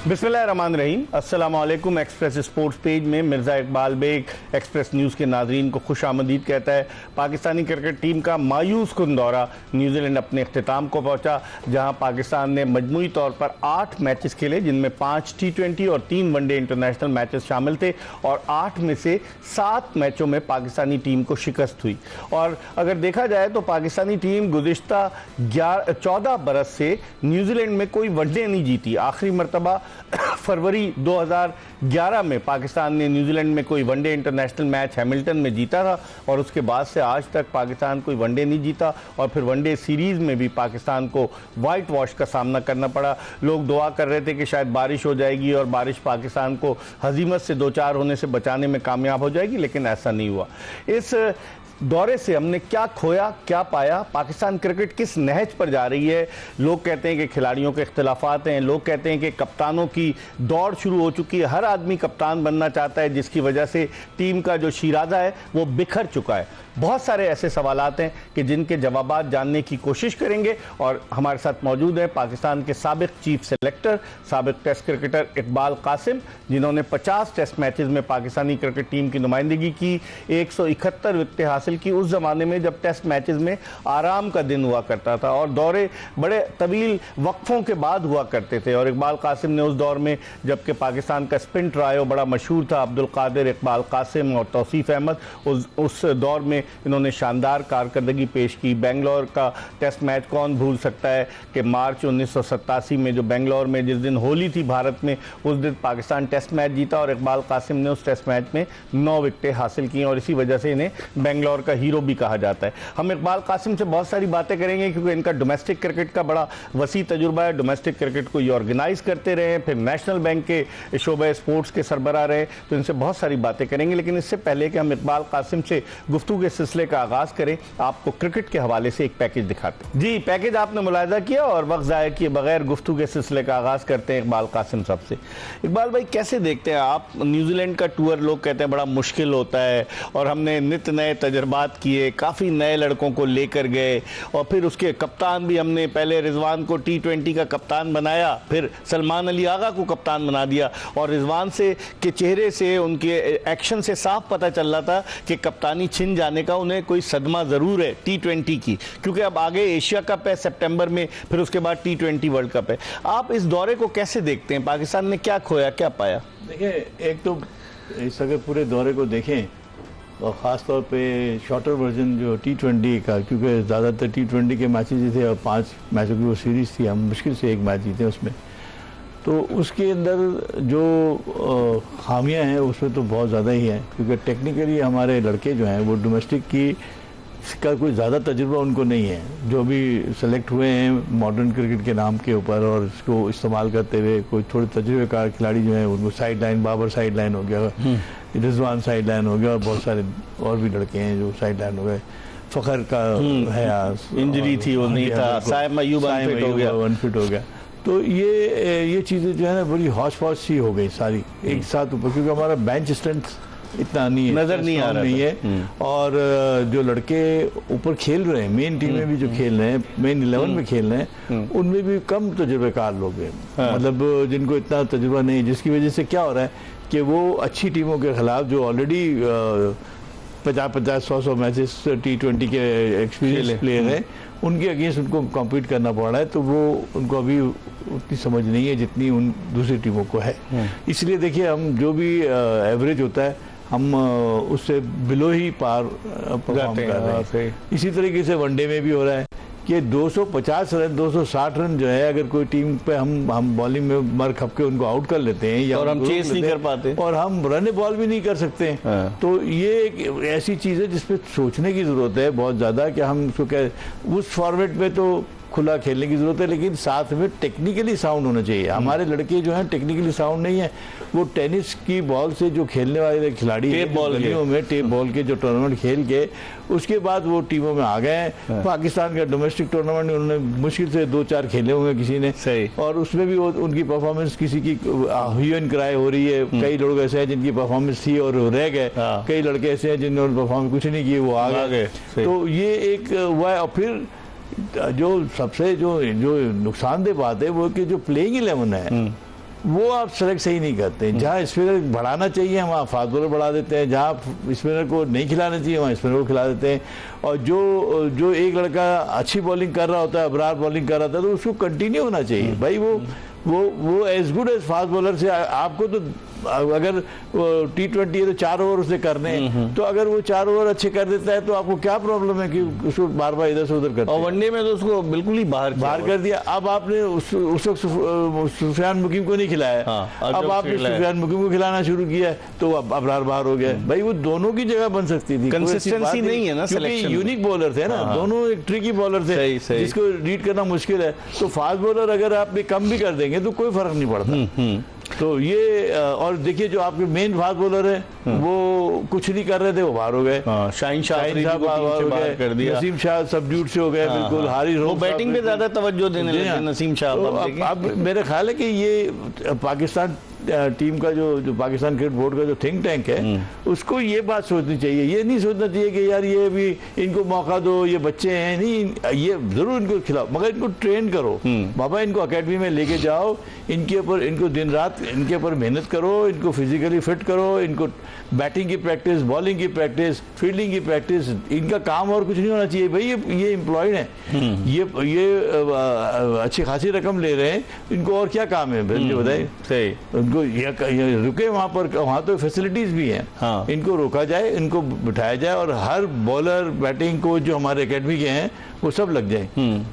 बिस्मिल्लाहिर्रहमानिर्रहीम। अस्सलाम वालेकुम। एक्सप्रेस स्पोर्ट्स पेज में मिर्ज़ा इकबाल बेग एक्सप्रेस न्यूज़ के नाज़रीन को खुशामदीद कहता है। पाकिस्तानी क्रिकेट टीम का मायूस कुन दौरा न्यूजीलैंड अपने अख्तिताम को पहुंचा, जहां पाकिस्तान ने मजमूई तौर पर 8 मैचेस खेले, जिनमें 5 T20 और 3 वनडे इंटरनेशनल मैचेस शामिल थे और 8 में से 7 मैचों में पाकिस्तानी टीम को शिकस्त हुई। और अगर देखा जाए तो पाकिस्तानी टीम गुज़िश्ता 14 बरस से न्यूजीलैंड में कोई वनडे नहीं जीती। आखिरी मरतबा फरवरी 2011 में पाकिस्तान ने न्यूजीलैंड में कोई वनडे इंटरनेशनल मैच हैमिल्टन में जीता था और उसके बाद से आज तक पाकिस्तान कोई वनडे नहीं जीता और फिर वनडे सीरीज़ में भी पाकिस्तान को वाइट वॉश का सामना करना पड़ा। लोग दुआ कर रहे थे कि शायद बारिश हो जाएगी और बारिश पाकिस्तान को हजीमत से 2-4 होने से बचाने में कामयाब हो जाएगी, लेकिन ऐसा नहीं हुआ। इस दौरे से हमने क्या खोया, क्या पाया, पाकिस्तान क्रिकेट किस नहज पर जा रही है। लोग कहते हैं कि खिलाड़ियों के इख्तिलाफात हैं, लोग कहते हैं कि कप्तानों की दौड़ शुरू हो चुकी है, हर आदमी कप्तान बनना चाहता है, जिसकी वजह से टीम का जो शिराजा है वो बिखर चुका है। बहुत सारे ऐसे सवालात हैं कि जिनके जवाबात जानने की कोशिश करेंगे और हमारे साथ मौजूद है पाकिस्तान के साबिक चीफ सेलेक्टर, साबिक टेस्ट क्रिकेटर इकबाल कासिम, जिन्होंने 50 टेस्ट मैचेस में पाकिस्तानी क्रिकेट टीम की नुमाइंदगी की, 171 विकेटें हासिल की उस ज़माने में जब टेस्ट मैचेस में आराम का दिन हुआ करता था और दौरे बड़े तवील वक्फों के बाद हुआ करते थे। और इकबाल कासिम ने उस दौर में, जबकि पाकिस्तान का स्पिन ट्रायो बड़ा मशहूर था, अब्दुल कादिर, इकबाल कासिम और तौसीफ अहमद, उस दौर में इन्होंने शानदार कारकर्दगी पेश की। बेंगलोर का टेस्ट मैच कौन भूल सकता है कि मार्च 1987 में जो बेंगलोर में जिस दिन होली थी भारत में, उस दिन पाकिस्तान टेस्ट मैच जीता और इकबाल कासिम ने उस टेस्ट मैच में 9 विकेटें हासिल की और इसी वजह से इन्हें बेंगलोर का हीरो भी कहा जाता है। हम इकबाल कासिम से बहुत सारी बातें करेंगे क्योंकि इनका डोमेस्टिक क्रिकेट का बड़ा वसी तजुर्बा है। डोमेस्टिक क्रिकेट को ये ऑर्गेनाइज करते रहे, फिर नेशनल बैंक के शोबे स्पोर्ट्स के सरबराह रहे, तो इनसे बहुत सारी बातें करेंगे। लेकिन इससे पहले कि हम इकबाल कासिम से गुफ्तगू के सिलसिले का आगाज करें, आपको क्रिकेट के हवाले से एक पैकेज दिखाते हैं। जी, पैकेज आपने मुलाहिजा किया और वक्त ज़ाया किए बगैर गुफ्तगू के सिलसिले का आगाज करते हैं इकबाल कासिम साहब से। इकबाल भाई, कैसे देखते हैं आप न्यूजीलैंड का टूर? लोग कहते हैं बड़ा मुश्किल होता है और हमने नित नए तजर्बात किए, काफ़ी नए लड़कों को लेकर गए और फिर उसके कप्तान भी हमने पहले रिजवान को T20 का कप्तान बनाया, फिर सलमान अली आगा को कप्तान बना दिया और रिजवान से के चेहरे से, उनके एक्शन से साफ पता चल रहा था कि कप्तानी छिन जाने का उन्हें कोई सदमा ज़रूर है T20 की, क्योंकि अब आगे एशिया कप है सितंबर में, फिर उसके बाद T20 वर्ल्ड कप है। आप इस दौरे को कैसे देखते हैं? पाकिस्तान ने क्या खोया, क्या पाया? देखिए, एक तो इस अगर पूरे दौरे को देखें और ख़ास तौर पे शॉर्टर वर्जन जो T20 का, क्योंकि ज़्यादातर T20 के मैचेस थे और 5 मैचों की वो सीरीज़ थी, हम मुश्किल से एक मैच जीते उसमें, तो उसके अंदर जो खामियां हैं उसमें तो बहुत ज़्यादा ही हैं, क्योंकि टेक्निकली हमारे लड़के जो हैं वो डोमेस्टिक की का कोई ज़्यादा तजुर्बा उनको नहीं है। जो भी सेलेक्ट हुए हैं मॉडर्न क्रिकेट के नाम के ऊपर और इसको इस्तेमाल करते हुए कोई थोड़े तजुर्बेकार खिलाड़ी जो हैं, उनको side line, Babar side line हो गया, रिजवान साइड लाइन हो गया और बहुत सारे और भी लड़के हैं जो साइड लाइन हो गए। फ़खर का है, इंजरी थी, वो नहीं था, साइम अयूब अनफिट हो गया। तो ये चीज़ें जो है ना बड़ी हौश पौश सी हो गई सारी एक साथ ऊपर, क्योंकि हमारा बेंच स्ट्रेंथ इतना नहीं है, नजर नहीं आ रहा है। और जो लड़के ऊपर खेल रहे हैं, मेन टीम में भी जो खेल रहे हैं, मेन 11 में खेल रहे हैं, उनमें भी कम तजुर्बेकार लोग हैं, मतलब जिनको इतना तजुर्बा नहीं है, जिसकी वजह से क्या हो रहा है कि वो अच्छी टीमों के खिलाफ जो ऑलरेडी 50-100 मैचेस T20 के एक्सपीरियंस प्लेयर हैं, उनके अगेंस्ट उनको कॉम्पीट करना पड़ रहा है, तो वो उनको अभी उतनी समझ नहीं है जितनी उन दूसरी टीमों को है। इसलिए देखिए, हम जो भी एवरेज होता है हम उससे बिलो ही पार परफॉर्म कर रहे हैं। इसी तरीके से वनडे में भी हो रहा है कि 250 रन, 260 रन जो है, अगर कोई टीम पे हम बॉलिंग में मर खप के उनको आउट कर लेते हैं या और हम चेस नहीं कर पाते और हम रन बॉल भी नहीं कर सकते, तो ये एक ऐसी चीज़ है जिसपे सोचने की ज़रूरत है बहुत ज़्यादा कि हम उसको क्या उस फॉर्मेट में तो खुला खेलने की ज़रूरत है, लेकिन साथ में टेक्निकली साउंड होना चाहिए। हमारे लड़के जो हैं टेक्निकली साउंड नहीं है, वो टेनिस की बॉल से जो खेलने वाले खिलाड़ी हैं, गलियों में टेप बॉल के जो टूर्नामेंट खेल के उसके बाद वो टीमों में आ गए हैं। पाकिस्तान का डोमेस्टिक टूर्नामेंट उन्होंने मुश्किल से 2-4 खेले होंगे किसी ने, सही, और उसमें भी वो उनकी परफॉर्मेंस किसी की ह्यू एंड क्राई हो रही है। कई लोग ऐसे हैं जिनकी परफॉर्मेंस थी और रह गए, कई लड़के ऐसे हैं जिन्होंने परफॉर्मेंस कुछ नहीं की, वो आ गए। तो ये एक हुआ है। और फिर जो सबसे जो नुकसानदेह बात है वो कि जो प्लेइंग 11 है वो आप सेलेक्ट सही नहीं करते। जहाँ स्पिनर बढ़ाना चाहिए वहाँ फास्ट बॉलर बढ़ा देते हैं, जहाँ स्पिनर को नहीं खिलाना चाहिए वहाँ स्पिनर को खिला देते हैं। और जो एक लड़का अच्छी बॉलिंग कर रहा होता है, अबरार बॉलिंग कर रहा था, तो उसको कंटिन्यू होना चाहिए भाई। वो as good as fast bowler से आपको तो अगर T20 है तो 4 ओवर उसने करने हैं, तो अगर वो 4 ओवर अच्छे कर देता है तो आपको क्या प्रॉब्लम है कि उसको बार बार इधर से उधर करते और वनडे में तो उसको बिल्कुल ही बाहर कर दिया। अब आपने उस वक्त सुफियान मुकीम को नहीं खिलाया, अब आपने सुफियान मुकीम को खिलाना शुरू किया तो अब अबरार बाहर हो गया। भाई वो दोनों की जगह बन सकती थी, कंसिस्टेंसी नहीं है ना, सिलेक्शन यूनिक बॉलर थे ना, दोनों एक ट्रिकी बॉलर थे जिसको रीड करना मुश्किल है। तो फास्ट बॉलर अगर आप कम भी कर देंगे तो कोई फर्क नहीं पड़ता। तो ये और देखिए जो आपके मेन फास्ट बॉलर है वो कुछ नहीं कर रहे थे, वो बाहर हो गए। शाहीन शाह बाहर कर दिया, नसीम शाह सबड्यूट से हो गए बिल्कुल। हारिस वो बैटिंग पे ज्यादा तवज्जो देने लगे नसीम शाह। अब मेरा ख्याल है कि ये पाकिस्तान टीम का जो पाकिस्तान क्रिकेट बोर्ड का जो थिंक टैंक है उसको ये बात सोचनी चाहिए। ये नहीं सोचना चाहिए कि यार ये भी इनको मौका दो, ये बच्चे हैं, नहीं ये जरूर इनको खिलाओ मगर इनको ट्रेन करो बाबा, इनको अकेडमी में लेके जाओ, इनके ऊपर इनको दिन रात इनके ऊपर मेहनत करो, इनको फिजिकली फिट करो, इनको बैटिंग की प्रैक्टिस, बॉलिंग की प्रैक्टिस, फील्डिंग की प्रैक्टिस, इनका काम और कुछ नहीं होना चाहिए। भाई ये एम्प्लॉयड है, ये अच्छी खासी रकम ले रहे हैं, इनको और क्या काम है बताइए। सही, उनको ये रुके वहाँ पर, वहाँ तो फैसिलिटीज भी हैं। हाँ। इनको रोका जाए, इनको बिठाया जाए और हर बॉलर बैटिंग कोच जो हमारे एकेडमी के हैं वो सब लग जाए,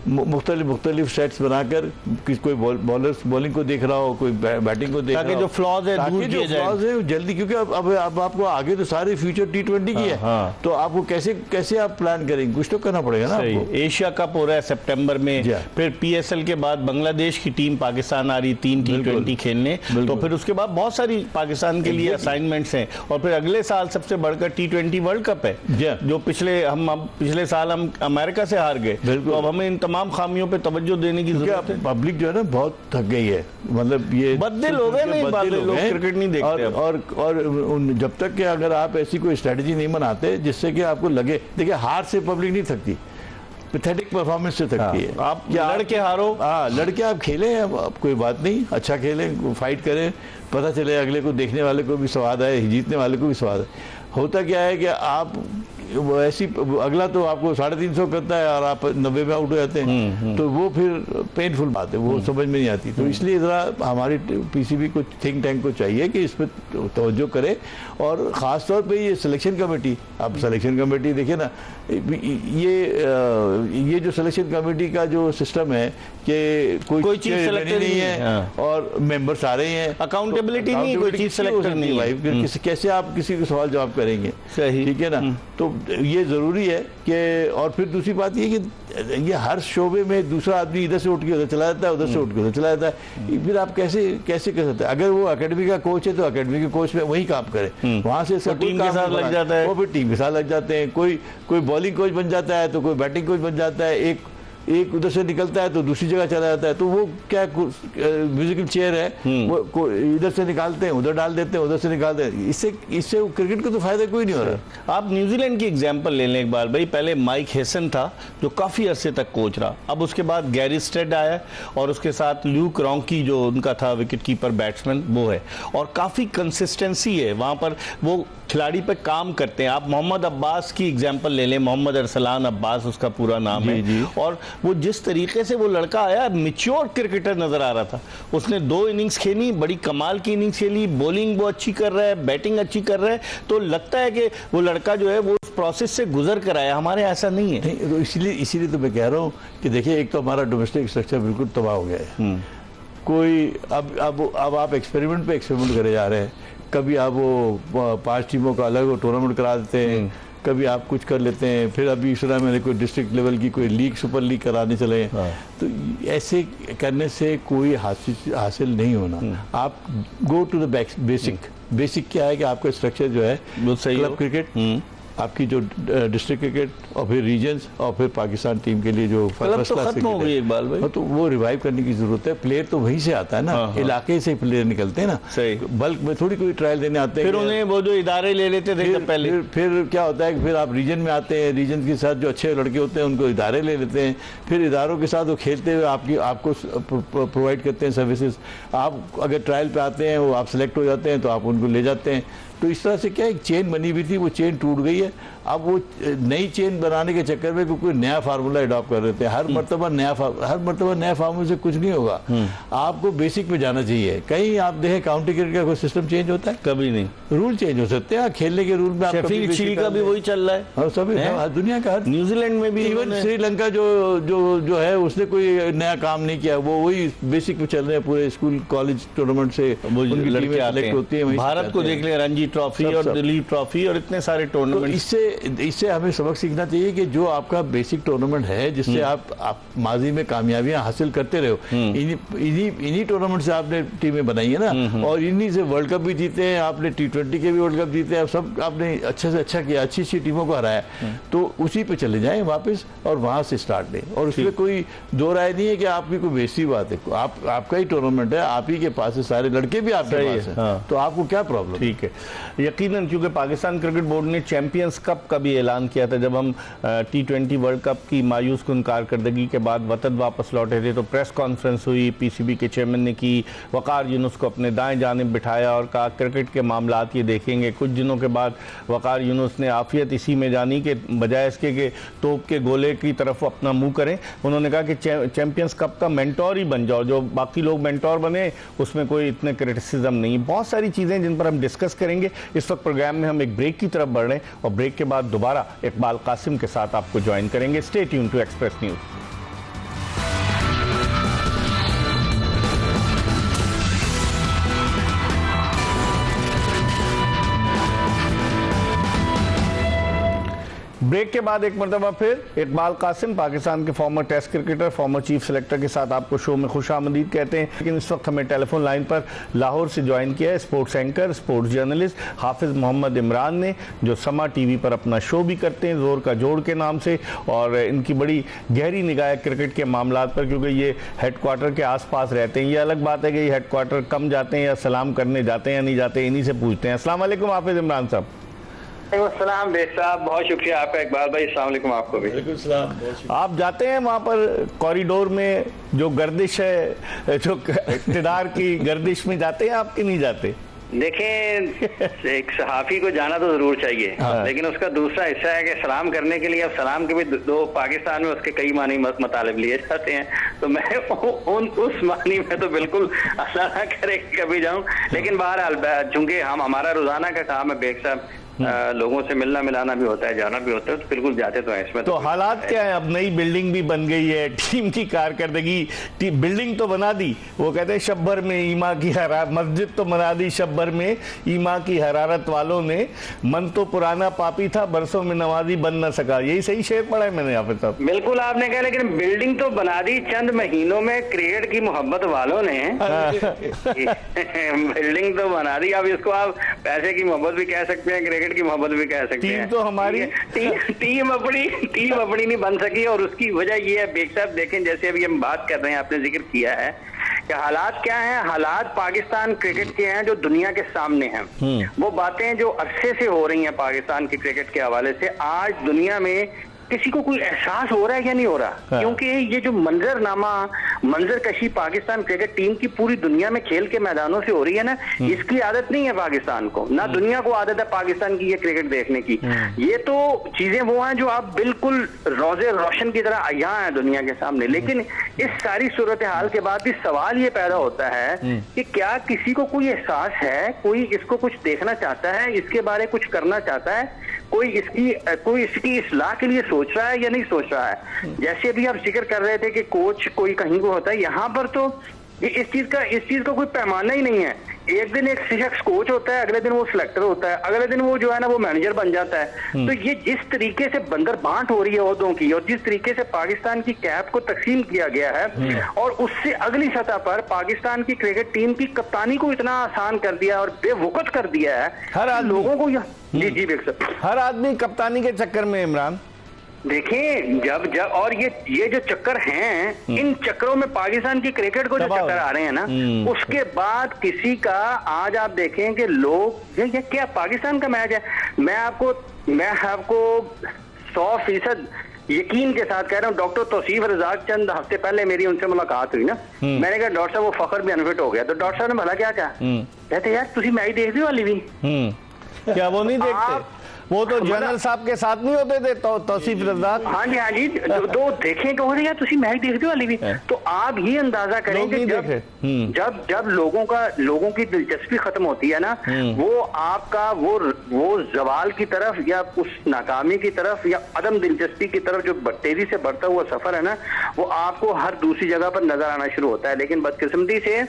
मुख्तलिफ सेट्स बनाकर, कोई बॉलर्स बॉलिंग को देख रहा हो, कोई बैटिंग को देख रहा हो, ताकि जो फ्लॉज है जल्दी, क्योंकि अब आपको आगे तो सारे फ्यूचर T20 की है। हाँ। तो आपको कैसे आप प्लान करेंगे, कुछ तो करना पड़ेगा ना आपको। एशिया कप हो रहा है सितंबर में, फिर PSL के बाद बांग्लादेश की टीम पाकिस्तान आ रही 3 T20 खेलने, तो फिर उसके बाद बहुत सारी पाकिस्तान के लिए असाइनमेंट्स हैं। और फिर अगले साल सबसे बढ़कर T20 वर्ल्ड कप है जो पिछले साल हम अमेरिका से हार गए। तो अब हमें इन तमाम खामियों पे तवज्जो देने की जरूरत है। पब्लिक जो है ना बहुत थक गई है, मतलब ये बदले लोग हैं, नहीं लोग क्रिकेट नहीं देखते और जब तक कि अगर आप ऐसी कोई स्ट्रेटजी नहीं बनाते जिससे कि आपको लगे, देखिए हार से पब्लिक नहीं थकती, पैथेटिक परफॉर्मेंस से थकती है। आप लड़के हारो, लड़के आप खेलें, अब कोई बात नहीं, अच्छा खेलें, फाइट करें, पता चले अगले को, देखने वाले को भी स्वाद आए, जीतने वाले को भी स्वाद आए। होता क्या है कि आप ऐसी अगला तो आपको 350 करता है और आप 90 में आउट हो जाते हैं, तो वो फिर पेनफुल बात है, वो समझ में नहीं आती। तो इसलिए ज़रा हमारी PCB को, थिंक टैंक को चाहिए कि इस पर तवज्जो करे। और ख़ास तौर पे ये सिलेक्शन कमेटी, अब सिलेक्शन कमेटी देखिए ना, ये जो सिलेक्शन कमेटी का जो सिस्टम है कि कोई चीज़ सेलेक्ट नहीं है और मेंबर सारे ही हैं, अकाउंटेबिलिटी नहीं, कोई चीज़ सेलेक्ट नहीं है भाई, कैसे आप किसी को सवाल जवाब करेंगे, ठीक है ना। तो ये ज़रूरी है कि, और फिर दूसरी बात ये कि ये हर शोबे में दूसरा आदमी इधर से उठ के उधर चला जाता है, उधर से उठ के उधर चला जाता है, फिर आप कैसे कर सकते हैं। अगर वो अकेडमी का कोच है तो अकेडमी के कोच में वही काम करे, वहाँ से इसका टीम के साथ लग जाता है, वो फिर टीम के साथ लग जाते हैं। कोई बॉलिंग कोच बन जाता है तो कोई बैटिंग कोच बन जाता है, एक उधर से निकलता है तो दूसरी जगह चला जाता है। तो वो क्या म्यूजिकल चेयर है, वो इधर से निकालते हैं, उधर डाल देते हैं, उधर से निकालते हैं, इससे क्रिकेट को तो फायदा कोई नहीं हो रहा। आप न्यूजीलैंड की एग्जांपल ले लें एक बार भाई, पहले माइक हेसन था जो काफ़ी अरसे तक कोच रहा, अब उसके बाद गैरी स्टेड आया और उसके साथ ल्यूक रॉन्की जो उनका था विकेट कीपर बैट्समैन वो है, और काफ़ी कंसिस्टेंसी है वहाँ पर, वो खिलाड़ी पे काम करते हैं। आप मोहम्मद अब्बास की एग्जांपल ले लें, मोहम्मद अरसलान अब्बास उसका पूरा नाम है, और वो जिस तरीके से वो लड़का आया, मैच्योर क्रिकेटर नजर आ रहा था। उसने 2 इनिंग्स खेली, बड़ी कमाल की इनिंग्स खेली, बॉलिंग वो अच्छी कर रहा है, बैटिंग अच्छी कर रहा है, तो लगता है कि वो लड़का जो है वो उस प्रोसेस से गुजर कर आया। हमारे ऐसा नहीं है, तो इसीलिए तो मैं कह रहा हूँ कि देखिए, एक तो हमारा डोमेस्टिक स्ट्रक्चर बिल्कुल तबाह हो गया है। कोई अब आप एक्सपेरिमेंट पे एक्सपेरिमेंट करे जा रहे हैं। कभी आप वो 5 टीमों का अलग टूर्नामेंट करा देते हैं, कभी आप कुछ कर लेते हैं, फिर अभी इस तरह मैंने कोई डिस्ट्रिक्ट लेवल की कोई लीग, सुपर लीग कराने चले। तो ऐसे करने से कोई हासिल नहीं होना। आप गो टू द बेसिक क्या है कि आपका स्ट्रक्चर जो है, क्लब क्रिकेट, आपकी जो डिस्ट्रिक्ट क्रिकेट और फिर रीजन्स और फिर पाकिस्तान टीम के लिए जो क्लब तो खत्म हो गई इकबाल भाई, तो वो रिवाइव करने की जरूरत है। प्लेयर तो वहीं से आता है ना, इलाके से प्लेयर निकलते हैं ना, सही, बल्क में थोड़ी कोई ट्रायल देने आते हैं। फिर उन्हें वो जो इदारे ले लेते थे पहले, फिर क्या होता है कि फिर आप रीजन में आते हैं, रीजन के साथ जो अच्छे लड़के होते हैं उनको इदारे ले लेते हैं, फिर इदारों के साथ वो खेलते हुए आपको प्रोवाइड करते हैं सर्विसेज। आप अगर ट्रायल पे आते हैं, वो आप सेलेक्ट हो जाते हैं तो आप उनको ले जाते हैं। तो इस तरह से क्या एक चेन बनी हुई थी, वो चेन टूट गई है। अब वो नई चेन बनाने के चक्कर में कोई नया फार्मूला अडॉप्ट कर रहे थे। हर मर्तबा नया फार्मूले से कुछ नहीं होगा। आपको बेसिक पे जाना चाहिए। कहीं आप देखें काउंटी क्रिकेट का कोई सिस्टम चेंज होता है? कभी नहीं। रूल चेंज हो सकते हैं, खेलने के रूल में शेफील्ड शील्ड का भी वही चल रहा है, और सभी दुनिया का, न्यूजीलैंड में भी, इवन श्रीलंका जो है उसने कोई नया काम नहीं किया, वो वही बेसिक पे चल रहे हैं। पूरे स्कूल कॉलेज टूर्नामेंट से लड़के सेलेक्ट होती है। भारत को देख ले, रणजी ट्रॉफी और दिलीप ट्रॉफी और इतने सारे टूर्नामेंट। इससे हमें सबक सीखना चाहिए कि जो आपका बेसिक टूर्नामेंट है, जिससे आप माजी में कामयाबियां हासिल करते रहे हो, इन्हीं टूर्नामेंट से आपने टीमें बनाई है ना, और इन्हीं से वर्ल्ड कप भी जीते हैं आपने, T20 के भी वर्ल्ड कप जीते हैं, सब आपने अच्छे से अच्छा किया, अच्छी अच्छी टीमों को हराया। तो उसी पे चले जाएं वापस और वहां से स्टार्ट दें। और उसमें कोई दो राय नहीं है कि आपकी कोई बेसी बात है। आपका ही टूर्नामेंट है, आप ही के पास है, सारे लड़के भी आपके पास है, तो आपको क्या प्रॉब्लम? ठीक है, यकीनन, क्योंकि पाकिस्तान क्रिकेट बोर्ड ने चैंपियंस कप का भी ऐलान किया था। जब हम T20 वर्ल्ड कप की मायूस कुन कारकर्दगी के बाद वतन वापस लौटे थे, तो प्रेस कॉन्फ्रेंस हुई, PCB के चेयरमैन ने की, वकार यूनुस को अपने दाएं जानिब बिठाया और कहा क्रिकेट के मामलात ये देखेंगे। कुछ दिनों के बाद वकार यूनुस ने आफियत इसी में जानी कि बजाय इसके कि तोप के गोले की तरफ अपना मुंह करें, उन्होंने कहा कि चैंपियंस कप का मेंटोर ही बन जाओ, जो बाकी लोग मेंटोर बने उसमें कोई इतने क्रिटिसिज्म नहीं। बहुत सारी चीज़ें जिन पर हम डिस्कस करेंगे। इस वक्त प्रोग्राम में हम एक ब्रेक की तरफ बढ़ रहे हैं और ब्रेक के बाद दोबारा इकबाल कासिम के साथ आपको ज्वाइन करेंगे। Stay tune to Express news. Break के बाद एक मरतबा फिर इकबाल कासिम, पाकिस्तान के former test cricketer, former chief selector के साथ आपको शो में खुशामदीद कहते हैं। लेकिन इस वक्त हमें टेलीफोन लाइन पर लाहौर से ज्वाइन किया है स्पोर्ट्स एंकर, स्पोर्ट्स जर्नलिस्ट हाफिज मोहम्मद इमरान ने, जो समा टीवी पर अपना शो भी करते हैं जोर का जोड़ के नाम से, और इनकी बड़ी गहरी निगाह क्रिकेट के मामलात पर, क्योंकि ये हेडक्वार्टर के आसपास रहते हैं। ये अलग बात है कि ये हेडक्वार्टर कम जाते हैं या सलाम करने जाते हैं या नहीं जाते, इन्हीं से पूछते हैं। अस्सलाम वालेकुम हाफिज इमरान साहब। सलाम बेग साहब, बहुत शुक्रिया आपका। इकबाल भाई अस्सलाम वालेकुम आपको भी। आप जाते हैं वहाँ पर कॉरिडोर में जो गर्दिश है, जो इक़्तिदार की गर्दिश में जाते हैं आप कि नहीं जाते? देखें, एक सहाफ़ी को जाना तो जरूर चाहिए, लेकिन उसका दूसरा हिस्सा है कि सलाम करने के लिए अब सलाम के भी दो पाकिस्तान में उसके कई मानी मतलब लिए जाते हैं। तो मैं उस मानी में तो बिल्कुल अल्लाह ना करे कभी जाऊं, लेकिन बहरहाल चूंकि हमारा रोजाना का काम है बेग साहब, लोगों से मिलना मिलाना भी होता है, जाना भी होता है, तो बिल्कुल जाते तो हैं इसमें। तो हालात क्या है? अब नई बिल्डिंग भी बन गई है, टीम की कारकर्दगी, बिल्डिंग तो बना दी, वो कहते हैं शब भर में ईमा की हरारत, मस्जिद तो बना दी शब भर में ईमा की हरारत वालों ने, मन तो पुराना पापी था बरसों में नवाजी बन न सका। यही सही शेर पढ़ा है मैंने यहाँ पे साहब। बिल्कुल आपने कहा, लेकिन बिल्डिंग तो बना दी चंद महीनों में क्रिकेट की मोहब्बत वालों ने। बिल्डिंग तो बना दी, अब इसको आप पैसे की मोहब्बत भी कह सकते हैं, क्रिकेट की मोहब्बत भी कह सकते हैं। तो हमारी टीम अपनी नहीं बन सकी, और उसकी वजह ये है बेग साहब, देखें जैसे अभी हम बात कर रहे हैं, आपने जिक्र किया है कि हालात क्या हैं। हालात पाकिस्तान क्रिकेट के हैं जो दुनिया के सामने हैं। वो बातें जो अरसे से हो रही हैं पाकिस्तान की क्रिकेट के हवाले से, आज दुनिया में किसी को कोई एहसास हो रहा है या नहीं हो रहा? क्योंकि ये जो मंजरकशी पाकिस्तान क्रिकेट टीम की पूरी दुनिया में खेल के मैदानों से हो रही है ना, इसकी आदत नहीं है पाकिस्तान को, ना दुनिया को आदत है पाकिस्तान की ये क्रिकेट देखने की। ये तो चीजें वो हैं जो आप बिल्कुल रोजे रोशन की तरह अय्या हैं दुनिया के सामने। लेकिन इस सारी सूरत हाल के बाद भी सवाल ये पैदा होता है कि क्या किसी को कोई एहसास है, कोई इसको कुछ देखना चाहता है, इसके बारे कुछ करना चाहता है, कोई इसकी इस्लाह के लिए सोच रहा है या नहीं सोच रहा है? जैसे अभी आप जिक्र कर रहे थे कि कोच कोई कहीं को होता है, यहाँ पर तो इस चीज का कोई पैमाना ही नहीं है एक दिन एक शख्स कोच होता है, अगले दिन वो सिलेक्टर होता है, अगले दिन वो जो है ना वो मैनेजर बन जाता है। तो ये जिस तरीके से बंदर बांट हो रही है ओहदों की, और जिस तरीके से पाकिस्तान की कैप को तकसीम किया गया है, और उससे अगली सतह पर पाकिस्तान की क्रिकेट टीम की कप्तानी को इतना आसान कर दिया और बेवकूफ कर दिया है हर लोगों को। जी जी बेग साहब, हर आदमी कप्तानी के चक्कर में। इमरान देखें, जब जब और ये जो चक्कर हैं, इन चक्करों में पाकिस्तान की क्रिकेट को जो चक्कर आ रहे हैं ना, उसके बाद किसी का, आज आप देखें कि लोग ये क्या पाकिस्तान का मैच है। मैं आपको 100% यकीन के साथ कह रहा हूँ, डॉक्टर तौसीफ रज़ाक चंद हफ्ते पहले मेरी उनसे मुलाकात हुई ना, मैंने कहा डॉक्टर साहब वो फखर भी अनफिट हो गया, तो डॉक्टर साहब ने भला क्या कहा, कहते यार तुसी मैच देखते हो वाली भी क्या वो नहीं देखते? वो तो जनरल साहब के साथ नहीं होते थे तौसीफ रज़ाक। हाँ जी तो देखें कि यार तुसी मैच देखते हो वाली भी, तो आप ये अंदाजा करें कि जब लोगों की दिलचस्पी खत्म होती है ना, वो आपका वो जवाल की तरफ या उस नाकामी की तरफ या अदम दिलचस्पी की तरफ जो तेजी से बढ़ता हुआ सफर है ना, वो आपको हर दूसरी जगह पर नजर आना शुरू होता है। लेकिन बदकिस्मती से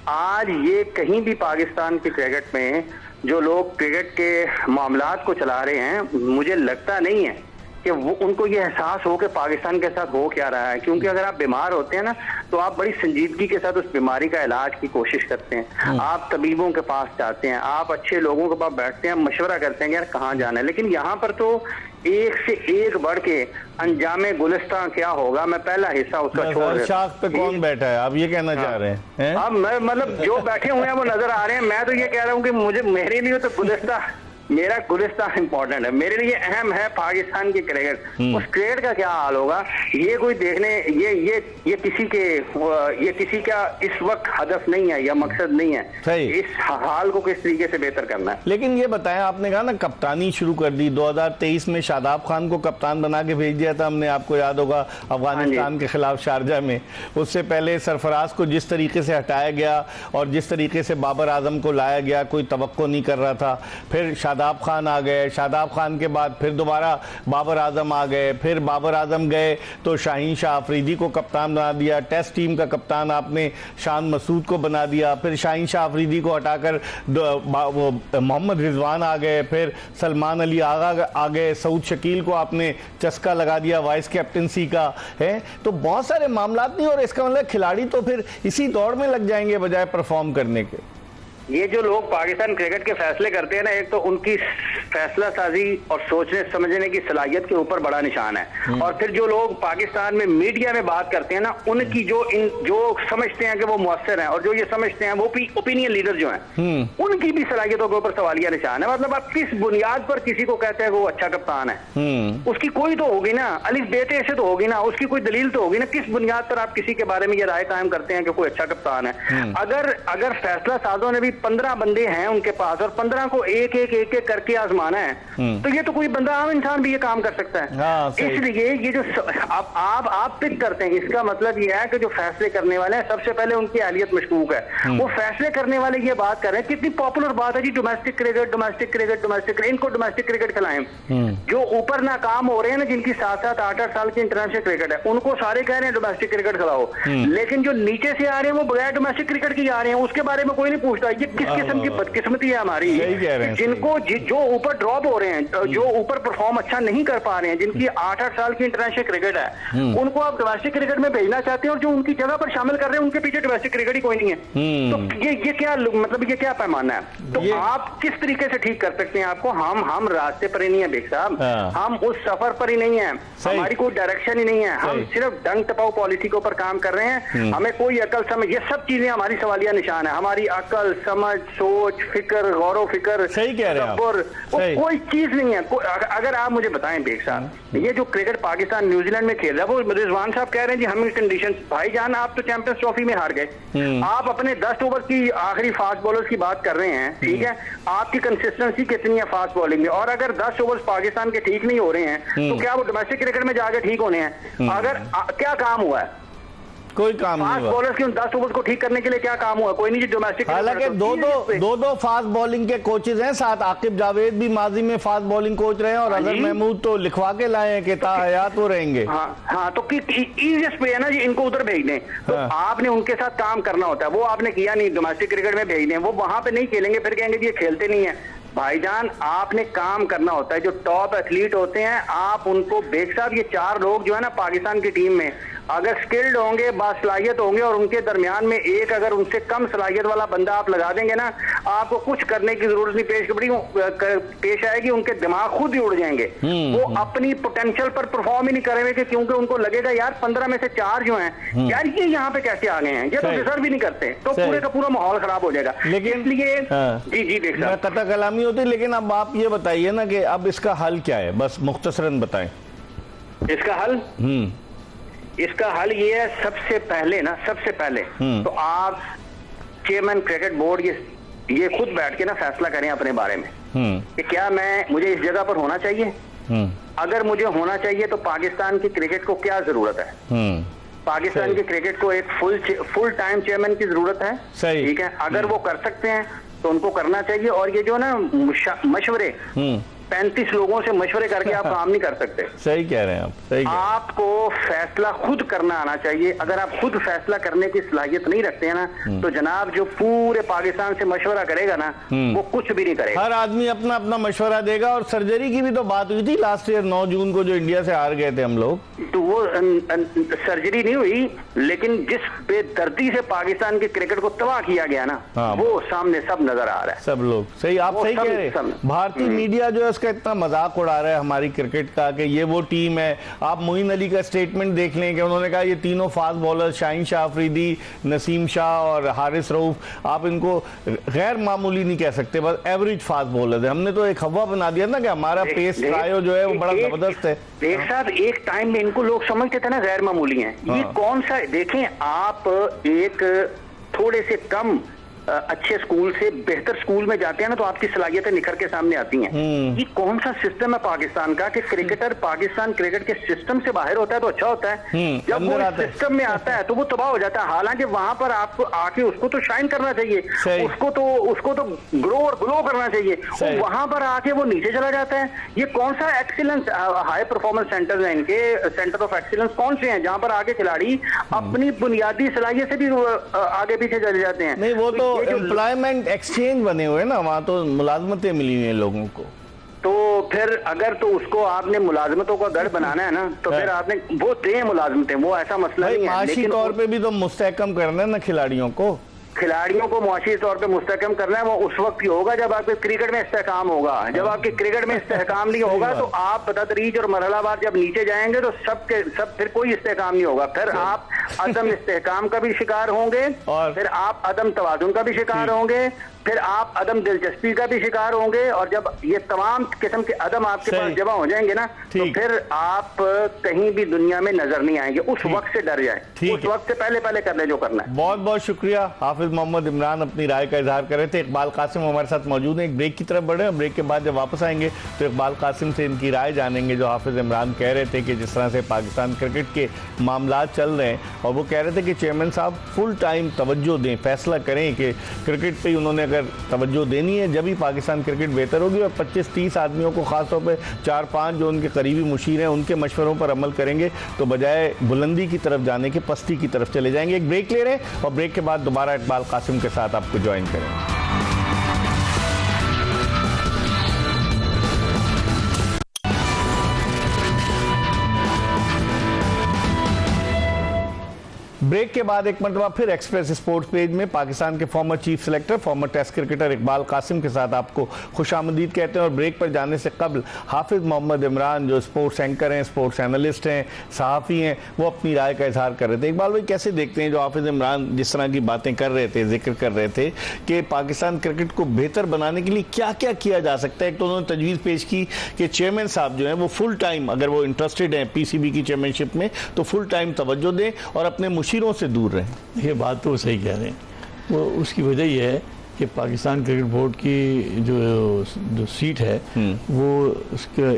आज ये कहीं भी पाकिस्तान की क्रिकेट में जो लोग क्रिकेट के मामलात को चला रहे हैं, मुझे लगता नहीं है कि वो उनको ये एहसास हो कि पाकिस्तान के साथ हो क्या रहा है। क्योंकि अगर आप बीमार होते हैं ना, तो आप बड़ी संजीदगी के साथ उस बीमारी का इलाज की कोशिश करते हैं, आप तबीबों के पास जाते हैं, आप अच्छे लोगों के पास बैठते हैं, मशवरा करते हैं कि यार कहाँ जाना है। लेकिन यहाँ पर तो एक से एक बढ़ के अंजामे गुलिस्तां क्या होगा, मैं पहला हिस्सा उसका छोड़ देता। शाख पे कौन बैठा है, आप ये कहना चाह रहे हैं? अब मैं मतलब जो बैठे हुए हैं वो नजर आ रहे हैं। मैं तो ये कह रहा हूँ कि मेरे लिए तो गुलिस्तां, मेरा गुलिस्तान इंपॉर्टेंट है, मेरे लिए अहम है पाकिस्तान की क्रिकेट। उस क्रिकेट का क्या हाल होगा, ये कोई देखने, ये किसी का इस वक्त हदफ नहीं है या मकसद नहीं है इस हाल को किस तरीके से बेहतर करना है। लेकिन ये बताएं, आपने कहा ना कप्तानी शुरू कर दी, 2023 में शादाब खान को कप्तान बना के भेज दिया था हमने, आपको याद होगा, अफगानिस्तान के खिलाफ शारजा में। उससे पहले सरफराज को जिस तरीके से हटाया गया और जिस तरीके से बाबर आजम को लाया गया, कोई तवक्को नहीं कर रहा था। फिर शादाब खान आ गए, शादाब खान के बाद फिर दोबारा बाबर आजम आ गए, फिर बाबर आजम गए तो शाहीन शाह अफरीदी को कप्तान बना दिया, टेस्ट टीम का कप्तान आपने शान मसूद को बना दिया, फिर शाहीन शाह अफरीदी को हटाकर मोहम्मद रिजवान आ गए, फिर सलमान अली आगा आ गए, सऊद शकील को आपने चस्का लगा दिया वाइस कैप्टनसी का है। तो बहुत सारे मामलात नहीं, और इसका मतलब खिलाड़ी तो फिर इसी दौड़ में लग जाएंगे बजाय परफॉर्म करने के। ये जो लोग पाकिस्तान क्रिकेट के फैसले करते हैं ना, एक तो उनकी फैसला साजी और सोचने समझने की सलाहियत के ऊपर बड़ा निशान है। और फिर जो लोग पाकिस्तान में मीडिया में बात करते हैं ना, उनकी जो समझते हैं कि वो मुअस्सर हैं और जो ये समझते हैं वो ओपिनियन लीडर जो हैं, उनकी भी सलाहियतों के ऊपर सवालिया निशान है। मतलब आप किस बुनियाद पर किसी को कहते हैं वो अच्छा कप्तान है, उसकी कोई तो होगी ना, अलिफ बेटे से तो होगी ना, उसकी कोई दलील तो होगी ना। किस बुनियाद पर आप किसी के बारे में ये राय कायम करते हैं कि कोई अच्छा कप्तान है? अगर फैसला साजों ने भी 15 बंदे हैं उनके पास और 15 को एक एक करके आजमाना है, तो ये तो कोई बंदा, आम इंसान भी ये काम कर सकता है। इसलिए ये जो आप पिक करते हैं, इसका मतलब ये है कि जो फैसले करने वाले हैं सबसे पहले उनकी अहलियत मशकूक है। वो फैसले करने वाले ये बात कर रहे हैं, कितनी पॉपुलर बात है जी, domestic cricket, domestic cricket, domestic cricket. इनको डोमेस्टिक क्रिकेट खिलाएं। जो ऊपर नाकाम हो रहे हैं ना, जिनकी 7-7, 8-8 साल की इंटरनेशनल क्रिकेट है, उनको सारे कह रहे हैं डोमेस्टिक क्रिकेट खिलाओ, लेकिन जो नीचे से आ रहे हैं वो बगैर डोमेस्टिक क्रिकेट की आ रहे हैं, उसके बारे में कोई नहीं पूछता। ये किस किस्म की बदकिस्मती है हमारी, जिनको जो ऊपर ड्रॉप हो रहे हैं, जो ऊपर परफॉर्म अच्छा नहीं कर पा रहे हैं, जिनकी 8-8 साल की इंटरनेशनल क्रिकेट है, उनको आप डोमेस्टिक क्रिकेट में भेजना चाहते हैं, और जो उनकी जगह पर शामिल कर रहे हैं उनके पीछे डोमेस्टिक क्रिकेट ही कोई नहीं है। तो ये क्या मतलब, ये क्या पैमाना है? तो आप किस तरीके से ठीक कर सकते हैं आपको? हम रास्ते पर ही नहीं है बेग साहब, हम उस सफर पर ही नहीं है, हमारी कोई डायरेक्शन ही नहीं है, हम सिर्फ डंग टपाओ पॉलिसी के ऊपर काम कर रहे हैं। हमें कोई अकल समझ, ये सब चीजें हमारी सवालिया निशान है। हमारी अकल समझ, सोच, फिक्र, गौरव फिक्र, सही कह रहे हैं आप, कोई चीज नहीं है। अगर आप मुझे बताएं बेग साहब, ये जो क्रिकेट पाकिस्तान न्यूजीलैंड में खेल रहा है, वो रिजवान साहब कह रहे हैं जी हमें कंडीशन, भाईजान आप तो चैंपियंस ट्रॉफी में हार गए, आप अपने 10 ओवर की आखिरी फास्ट बॉलर्स की बात कर रहे हैं, ठीक है, आपकी कंसिस्टेंसी कितनी है फास्ट बॉलिंग में, और अगर 10 ओवर्स पाकिस्तान के ठीक नहीं हो रहे हैं, तो क्या वो डोमेस्टिक क्रिकेट में जाके ठीक होने हैं? अगर क्या काम हुआ है? कोई काम नहीं फास्ट हुआ। बॉलर्स की उन 10 ओवर को ठीक करने के लिए क्या काम हुआ? कोई नहीं। जो डोमेस्टिक हालांकि दो फास्ट बॉलिंग के कोचेज हैं साथ। आकिब जावेद भी माजी में फास्ट बॉलिंग कोच रहे हैं और अजहर महमूद तो लिखवा के लाए हैं कि ताहयात वो रहेंगे। हाँ तो इजीएस्ट पे है ना जी इनको उधर भेजने। तो आपने उनके साथ काम करना होता है, वो आपने किया नहीं। डोमेस्टिक क्रिकेट में भेजने, वो वहां पे नहीं खेलेंगे, फिर कहेंगे ये खेलते नहीं है। भाईजान आपने काम करना होता है। जो टॉप एथलीट होते हैं आप उनको बेग साहब, ये 4 लोग जो है ना पाकिस्तान की टीम में अगर स्किल्ड होंगे, बासलाहियत होंगे और उनके दरमियान में एक अगर उनसे कम सलाहियत वाला बंदा आप लगा देंगे ना, आपको कुछ करने की जरूरत नहीं पेश आएगी। उनके दिमाग खुद ही उड़ जाएंगे। वो अपनी पोटेंशियल पर परफॉर्म ही नहीं करेंगे क्योंकि उनको लगेगा यार 15 में से 4 जो हैं यार ये यहाँ पे कैसे आ गए हैं, ये तो डिजर्व भी नहीं करते। तो पूरे का पूरा माहौल खराब हो जाएगा। लेकिन इसलिए जी देख साहब कथा कलामी होती, लेकिन अब आप ये बताइए ना कि अब इसका हल क्या है, बस मुख्तसरन बताएं इसका हल ये है। सबसे पहले तो आप चेयरमैन क्रिकेट बोर्ड ये खुद बैठ के ना फैसला करें अपने बारे में कि क्या मुझे इस जगह पर होना चाहिए। अगर मुझे होना चाहिए तो पाकिस्तान की क्रिकेट को क्या जरूरत है? पाकिस्तान की क्रिकेट को एक फुल टाइम चेयरमैन की जरूरत है। ठीक है, अगर वो कर सकते हैं तो उनको करना चाहिए। और ये जो ना मशवरे 35 लोगों से मशवरे करके आप काम नहीं कर सकते। सही कह रहे हैं आप, सही आपको फैसला खुद करना आना चाहिए। अगर आप खुद फैसला करने की सलाहियत नहीं रखते हैं ना तो जनाब जो पूरे पाकिस्तान से मशवरा करेगा ना वो कुछ भी नहीं करेगा। हर आदमी अपना अपना मशवरा देगा। और सर्जरी की भी तो बात हुई थी लास्ट ईयर 9 जून को जो इंडिया से हार गए थे हम लोग, तो वो सर्जरी नहीं हुई, लेकिन जिस बेदर्दी से पाकिस्तान की क्रिकेट को तबाह किया गया ना वो सामने सब नजर आ रहा है। सब लोग सही, आप सही कह रहे हैं। भारतीय मीडिया जो है इसका इतना मजाक उड़ा रहा है हमारी क्रिकेट का कि ये वो टीम है। आप मोइन अली का स्टेटमेंट देख लें कि उन्होंने कहा ये तीनों फास्ट बॉलर शाहीन शाह अफरीदी, नसीम शाह और हारिस रऊफ, आप इनको गैर मामूली नहीं कह सकते, बस एवरेज फास्ट बॉलर है। हमने तो एक हवा बना दिया ना कि हमारा पेस ट्रायो जो है वो बड़ा जबरदस्त है। एक साथ एक टाइम में इनको लोग समझते थे ना गैर मामूली हैं। ये कौन सा, देखें आप एक थोड़े से कम अच्छे स्कूल से बेहतर स्कूल में जाते हैं ना तो आपकी सलाहियतें निखर के सामने आती हैं। ये कौन सा सिस्टम है पाकिस्तान का कि क्रिकेटर पाकिस्तान क्रिकेट के सिस्टम से बाहर होता है तो अच्छा होता है, जब वो सिस्टम में आता है तो वो तबाह हो जाता है। हालांकि वहां पर आपको आके उसको तो शाइन करना चाहिए, उसको तो ग्लो करना चाहिए। वहां पर आके वो नीचे चला जाता है। ये कौन सा एक्सीलेंस हाई परफॉर्मेंस सेंटर है इनके, सेंटर ऑफ एक्सीलेंस कौन से हैं जहां पर आके खिलाड़ी अपनी बुनियादी सलाहियत से भी आगे पीछे चले जाते हैं? नहीं, वो तो एम्प्लॉयमेंट एक्सचेंज बने हुए ना, वहाँ तो मुलाजमतें मिली हुई हैं लोगों को। तो फिर अगर तो उसको आपने मुलाजमतों का गढ़ बनाना है ना तो फिर आपने वो दें मुलाजमतें, वो ऐसा मसला नहीं है। माशी तौर पे भी तो मुस्तहकम करना है ना खिलाड़ियों को मुआशी तौर पे मुस्तहकम करना है। वो उस वक्त ही होगा जब आपके क्रिकेट में इस्तेहकाम होगा। जब आपके क्रिकेट में इस्तेहकाम नहीं होगा तो आप बतदरीज और मरहलावार जब नीचे जाएंगे तो सब फिर कोई इस्तेहकाम नहीं होगा। फिर आप अदम इस्तेहकाम का भी शिकार होंगे और फिर आप अदम तवाजुन का भी शिकार होंगे, फिर आप अदम दिलचस्पी का भी शिकार होंगे। और जब ये तमाम किस्म के अदम आपके पास जमा हो जाएंगे ना तो फिर आप कहीं भी दुनिया में नजर नहीं आएंगे। उस वक्त से डर जाए, उस वक्त से पहले कर ले जो करना है। बहुत बहुत शुक्रिया। हाफिज मोहम्मद इमरान अपनी राय का इजहार कर रहे थे। इकबाल कासिम हमारे साथ मौजूद हैं। एक ब्रेक की तरफ बढ़े और ब्रेक के बाद जब वापस आएंगे तो इकबाल कासिम से इनकी राय जानेंगे। जो हाफिज इमरान कह रहे थे कि जिस तरह से पाकिस्तान क्रिकेट के मामला चल रहे हैं और वो कह रहे थे कि चेयरमैन साहब फुल टाइम तवज्जो दें, फैसला करें कि क्रिकेट पे उन्होंने अगर तवज्जो देनी है जब ही पाकिस्तान क्रिकेट बेहतर होगी। और 25-30 आदमियों को खासतौर पर 4-5 जो उनके करीबी मुशीर हैं उनके मशवरों पर अमल करेंगे तो बजाय बुलंदी की तरफ जाने के पस्ती की तरफ चले जाएंगे। एक ब्रेक ले रहे हैं और ब्रेक के बाद दोबारा इकबाल कासिम के साथ आपको ज्वाइन करेंगे। ब्रेक के बाद एक मरतबा फिर एक्सप्रेस स्पोर्ट्स पेज में पाकिस्तान के former chief selector, former test cricketer Iqbal Qasim के साथ आपको खुशामदीद कहते हैं। और ब्रेक पर जाने से कबल हाफिज मोहम्मद इमरान जो स्पोर्ट्स एंकर हैं, स्पोर्ट्स एनालिस्ट हैं, सहाफ़ी हैं, वो अपनी राय का इजहार कर रहे थे। इकबाल भाई कैसे देखते हैं जो हाफिज इमरान जिस तरह की बातें कर रहे थे, जिक्र कर रहे थे कि पाकिस्तान क्रिकेट को बेहतर बनाने के लिए क्या क्या किया जा सकता है? एक तो उन्होंने तजवीज़ पेश की कि चेयरमैन साहब जो हैं वो फुल टाइम, अगर वो इंटरेस्टेड हैं PCB की चेयरमैनशिप में, तो फुल टाइम तवज्जो दें और अपने मुशीरों से दूर रहें। ये बात तो सही कह रहे हैं। वो उसकी वजह यह है कि पाकिस्तान क्रिकेट बोर्ड की जो सीट है वो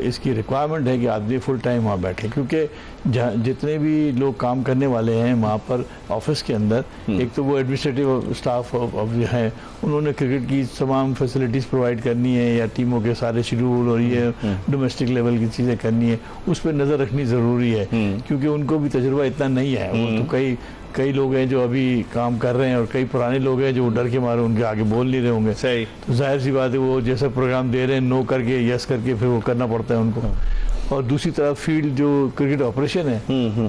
इसकी रिक्वायरमेंट है कि आदमी फुल टाइम वहाँ बैठे, क्योंकि जितने भी लोग काम करने वाले हैं वहाँ पर ऑफिस के अंदर, एक तो वो एडमिनिस्ट्रेटिव स्टाफ जो है उन्होंने क्रिकेट की तमाम फैसिलिटीज़ प्रोवाइड करनी है या टीमों के सारे शेड्यूल और ये डोमेस्टिक लेवल की चीज़ें करनी है, उस पर नज़र रखनी ज़रूरी है, क्योंकि उनको भी तजुर्बा इतना नहीं है। वो तो कई लोग हैं जो अभी काम कर रहे हैं और कई पुराने लोग हैं जो डर के मारे उनके आगे बोल नहीं रहे होंगे। सही। तो जाहिर सी बात है वो जैसा प्रोग्राम दे रहे हैं नो करके यस करके फिर वो करना पड़ता है उनको। और दूसरी तरफ फील्ड जो क्रिकेट ऑपरेशन है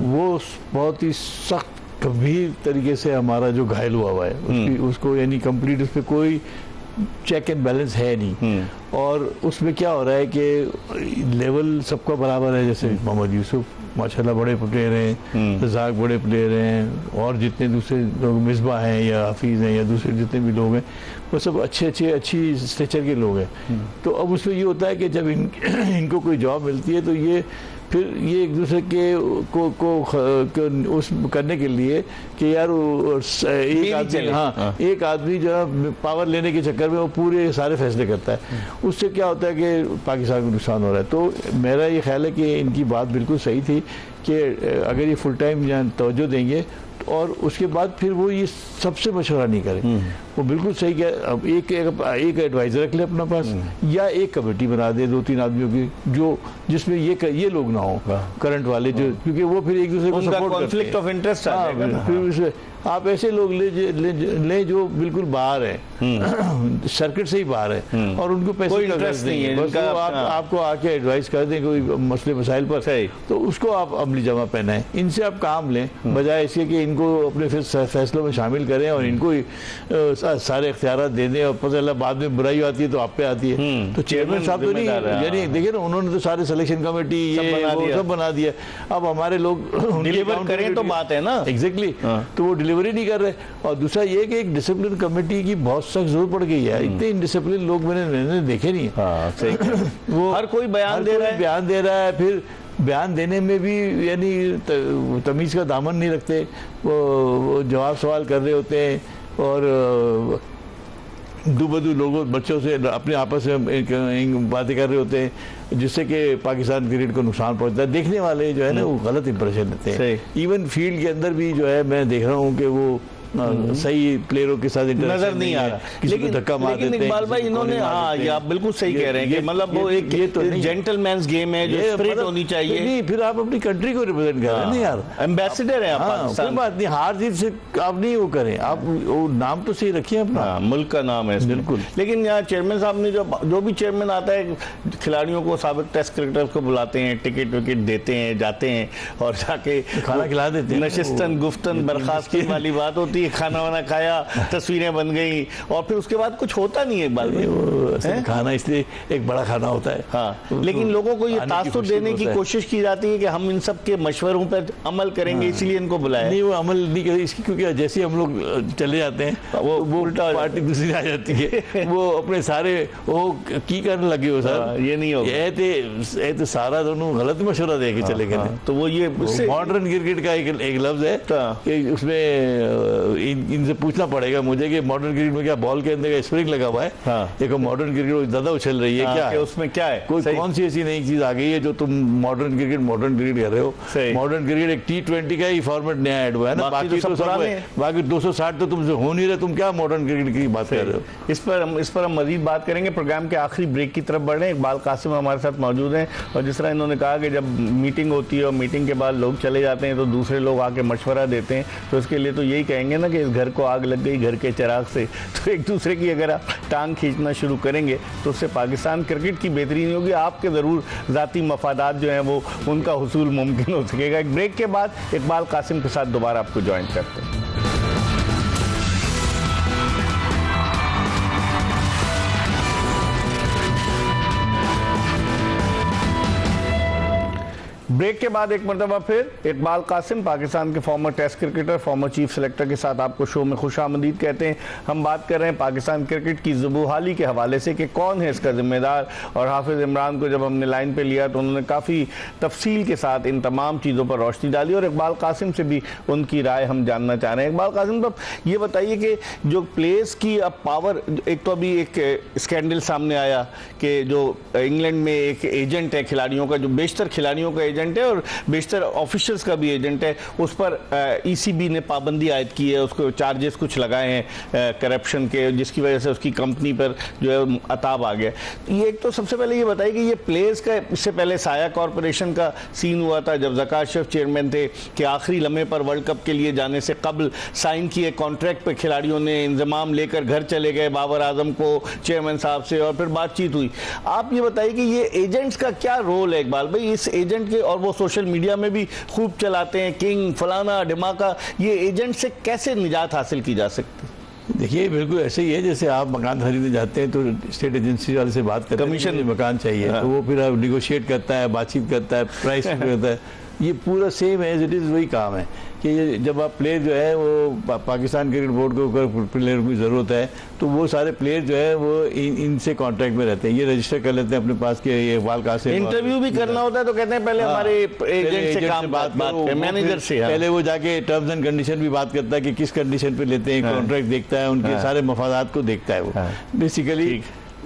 वो बहुत ही सख्त गंभीर तरीके से हमारा जो घायल हुआ है उसको यानी कंप्लीट उस पर कोई चेक एंड बैलेंस है नहीं। और उसमें क्या हो रहा है कि लेवल सबका बराबर है, जैसे मोहम्मद यूसुफ माशाल्लाह बड़े प्लेयर हैं, रज़ाक बड़े प्लेयर हैं, और जितने दूसरे लोग मिसबा हैं या हफीज़ हैं या दूसरे जितने भी लोग हैं वो सब अच्छी स्ट्रेचर के लोग हैं। तो अब उसमें ये होता है कि जब इनको कोई जॉब मिलती है तो ये फिर ये एक दूसरे के को उस करने के लिए कि यार एक आदमी जो है पावर लेने के चक्कर में वो पूरे सारे फैसले करता है, उससे क्या होता है कि पाकिस्तान को नुकसान हो रहा है। तो मेरा ये ख्याल है कि इनकी बात बिल्कुल सही थी कि अगर ये फुल टाइम तवज्जो देंगे और उसके बाद फिर वो ये सबसे मशवरा नहीं करें, वो बिल्कुल सही है। अब एक एडवाइज़र रख ले अपना पास या एक कमेटी बना दे 2-3 आदमियों की जो जिसमें ये लोग ना हो करंट वाले, जो क्योंकि वो फिर एक दूसरे को सपोर्ट करते हैं, कॉन्फ्लिक्ट ऑफ इंटरेस्ट आ जाएगा ना। फिर आप ऐसे लोग ले जो बिल्कुल बाहर है सर्किट से ही बाहर है और उनको पैसे कोई इंटरेस्ट नहीं है, बस वो आपको आके एडवाइस कर दें कोई मसले मसाइल पर, तो उसको आप अमली जमा पहनाएं, इनसे आप काम लें बजाय इसके कि इनको अपने फिर फैसलों में शामिल करें और इनको सारे इख्तियार दे दें और पता चला बाद में बुराई आती है तो आप पे आती है। तो चेयरमैन साहब तो नहीं, यानी देखिए ना उन्होंने तो सारे सिलेक्शन कमेटी ये वो सब बना दिया, अब हमारे लोग डिलीवर करें तो बात है ना। एग्जैक्टली, तो वो डिलीवरी नहीं कर रहे। और दूसरा ये कि एक डिसिप्लिन कमेटी की बहुत सख्त जरूरत पड़ गई है, इतने इनडिसिप्लिन लोग मैंने देखे नहीं। वो हर कोई बयान दे रहा है, फिर बयान देने में भी यानी तमीज़ का दामन नहीं रखते, वो जवाब सवाल कर रहे होते हैं और दूबदू लोगों बच्चों से अपने आपस में बातें कर रहे होते हैं जिससे कि पाकिस्तान क्रिकेट को नुकसान पहुंचता है। देखने वाले जो है ना वो गलत इंप्रेशन लेते हैं। इवन फील्ड के अंदर भी जो है मैं देख रहा हूँ कि वो सही प्लेयरों के साथ नजर नहीं आ रहा, लेकिन धक्का मार देते हैं। इकबाल भाई इन्होंने ये आप बिल्कुल सही कह रहे हैं कि मतलब वो एक जेंटलमैन्स गेम है, जो स्पिरिट होनी चाहिए। नहीं, फिर आप अपनी कंट्री को रिप्रेजेंट कर रहे हैं ना यार, एम्बेसडर है आप, कोई बात नहीं, हार जीत से आप नहीं वो करें, आप वो नाम तो सही रखिए अपना, मुल्क का नाम है बिल्कुल। लेकिन यहाँ चेयरमैन साहब ने जो भी चेयरमैन आता है खिलाड़ियों को, साबिक टेस्ट क्रिकेटर्स को बुलाते हैं, टिकट विकेट देते हैं, जाते हैं और जाके खाना खिला देते हैं, नशिस्तन गुफ्तन बर्खास्ती वाली बात होती है, खाना वाना खाया, तस्वीरें बन गई और फिर उसके बाद कुछ होता नहीं है। इकबाल भाई खाना इसलिए एक बड़ा खाना होता है, हाँ, लेकिन लोगों को ये तासुर देने की कोशिश की जाती है कि हम इन सब के मशवरों पर अमल करेंगे, इसलिए इनको बुलाया। नहीं, वो अमल नहीं करे इसकी, क्योंकि जैसे हम लोग चले जाते हैं वो उल्टा पार्टी दूसरी आ जाती है, वो अपने सारे वो की करने लगे हो सर, ये नहीं होगा, ये तो सारा दोनों गलत मशवरा दे के चले गए। तो वो ये मॉडर्न क्रिकेट का एक लफ्ज है कि उसमें इनसे पूछना पड़ेगा मुझे कि मॉडर्न क्रिकेट में क्या बॉल के अंदर स्प्रिंग लगा हुआ है, एक मॉडर्न क्रिकेट ज्यादा उछल रही है, क्या है उसमें, क्या है कोई कौन सी ऐसी नई चीज आ गई है जो तुम मॉडर्न क्रिकेट कर रहे हो। मॉडर्न क्रिकेट एक T20 का ही फॉर्मेट नया ऐड हुआ है ना, बाकी तो सब बाकी 260 तो तुमसे हो नहीं रहे, तुम क्या मॉडर्न क्रिकेट की बात कर रहे हो। इस पर हम मजीद बात करेंगे। प्रोग्राम के आखिरी ब्रेक की तरफ बढ़ रहे हैं। इकबाल कासिम हमारे साथ मौजूद हैं और जिस तरह इन्होंने कहा कि जब मीटिंग होती है और मीटिंग के बाद लोग चले जाते हैं तो दूसरे लोग आके मशवरा देते हैं, तो इसके लिए तो यही कहेंगे ना कि इस घर को आग लग गई घर के चिराग से, तो एक दूसरे की अगर आप टांग खींचना शुरू करेंगे तो उससे पाकिस्तान क्रिकेट की बेहतरी नहीं होगी, आपके ज़रूर ज़ाती मफादात जो हैं वो उनका हुसूल मुमकिन हो सकेगा। एक ब्रेक के बाद इकबाल कासिम के साथ दोबारा आपको ज्वाइन करते हैं। ब्रेक के बाद एक मरतबा फिर इकबाल कासिम, पाकिस्तान के former test cricketer, former chief selector के साथ आपको शो में खुशामदीद कहते हैं। हम बात कर रहे हैं पाकिस्तान क्रिकेट की ज़ुबूहाली के हवाले से कि कौन है इसका जिम्मेदार, और हाफिज़ इमरान को जब हमने लाइन पे लिया तो उन्होंने काफ़ी तफसील के साथ इन तमाम चीज़ों पर रोशनी डाली, और इकबाल कासिम से भी उनकी राय हम जानना चाह रहे हैं। इकबाल कासिम साहब, ये बताइए कि जो प्लेयर्स की अब पावर, एक तो अभी एक स्कैंडल सामने आया कि जो इंग्लैंड में एक एजेंट है खिलाड़ियों का, जो बेशतर खिलाड़ियों का एजेंट है और बेशतर ऑफिशियल्स का भी एजेंट है, उस पर ईसीबी ने पाबंदी आयद की है, उसको चार्जेस कुछ लगाए हैं करप्शन के, जिसकी वजह से उसकी कंपनी पर जो है अताब आ गया। ये एक तो सबसे पहले ये बताइए कि ये प्लेयर्स का, इससे पहले साया कॉरपोरेशन का सीन हुआ था जब ज़कात शेफ चेयरमैन थे कि आखिरी लम्हे पर वर्ल्ड कप के लिए जाने से कबल साइन किए कॉन्ट्रैक्ट पर खिलाड़ियों ने इंतजाम लेकर घर चले गए बाबर आजम को, चेयरमैन साहब से, और फिर बातचीत हुई। आप ये बताइए कि ये एजेंट्स का क्या रोल है इकबाल भाई इस एजेंट के, और वो सोशल मीडिया में भी खूब चलाते हैं किंग फलाना ढिमाका, ये एजेंट से कैसे निजात हासिल की जा सकती है? देखिए बिल्कुल ऐसे ही है, जैसे आप मकान खरीदने जाते हैं तो स्टेट एजेंसी वाले से बात करते हैं कमीशन मकान चाहिए, तो वो फिर निगोशिएट करता है, बातचीत करता है, प्राइस करता है। ये पूरा सेम है, एज इट इज़ वही काम है कि जब आप प्लेयर जो है वो पाकिस्तान क्रिकेट बोर्ड को अगर प्लेयर की ज़रूरत है तो वो सारे प्लेयर जो है वो इनसे कॉन्ट्रैक्ट में रहते हैं, ये रजिस्टर कर लेते हैं अपने पास के ये इकबाल कासिम। इंटरव्यू भी करना होता है तो कहते हैं पहले हमारे एजेंट से काम बात मैनेजर से, पहले वो जाके टर्म्स एंड कंडीशन भी बात करता है कि किस कंडीशन पे लेते हैं, कॉन्ट्रैक्ट देखता है, उनके सारे मफादात को देखता है वो बेसिकली।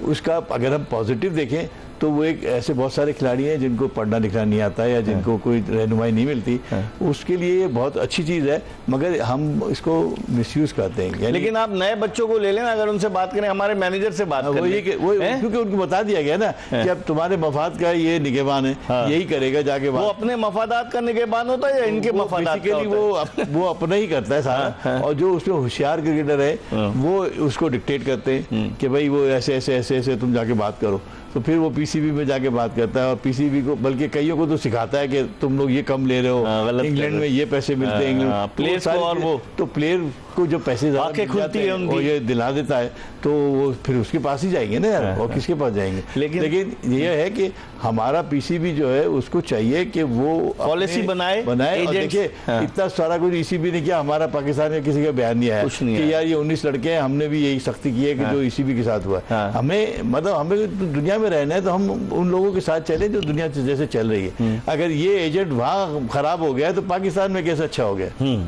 उसका अगर हम पॉजिटिव देखें तो वो एक ऐसे बहुत सारे खिलाड़ी हैं जिनको पढ़ना लिखना नहीं आता है या जिनको कोई रहनुमाई नहीं मिलती, उसके लिए ये बहुत अच्छी चीज़ है, मगर हम इसको मिसयूज करते हैं। लेकिन आप नए बच्चों को ले लेना, अगर उनसे बात करें, हमारे मैनेजर से बात करें, वो क्योंकि उनको बता दिया गया ना कि अब तुम्हारे मफाद का ये निगहबान है, यही करेगा जाके। वो अपने मफादात का निगहबान होता है या इनके मफादात का होता है? वो अपना ही करता है सारा, और जो उसमें होशियार क्रिकेटर है वो उसको डिक्टेट करते हैं कि भाई वो ऐसे ऐसे ऐसे ऐसे तुम जाके बात करो, तो फिर वो पीसीबी में जाके बात करता है, और पीसीबी को बल्कि कईयों को तो सिखाता है कि तुम लोग ये कम ले रहे हो, इंग्लैंड में ये पैसे मिलते हैं इंग्लैंड प्लेयर्स को, और वो तो प्लेयर को जो पैसे ज़्यादा खुलती है वो ये दिला देता है, तो वो फिर उसके पास ही जाएंगे ना यार, और किसके पास जाएंगे। लेकिन ये है कि हमारा पीसीबी जो है उसको चाहिए कि वो पॉलिसी बनाए। और देखिए इतना सारा कुछ ईसीबी ने किया, हमारा पाकिस्तान में किसी का बयान नहीं आया कि यार ये 19 लड़के हैं, हमने भी यही सख्ती की है कि जो ईसीबी के साथ हुआ है। हमें मतलब हमें दुनिया में रहना है तो हम उन लोगों के साथ चलें जो दुनिया जैसे चल रही है। अगर ये एजेंट वहाँ खराब हो गया तो पाकिस्तान में कैसे अच्छा हो गया?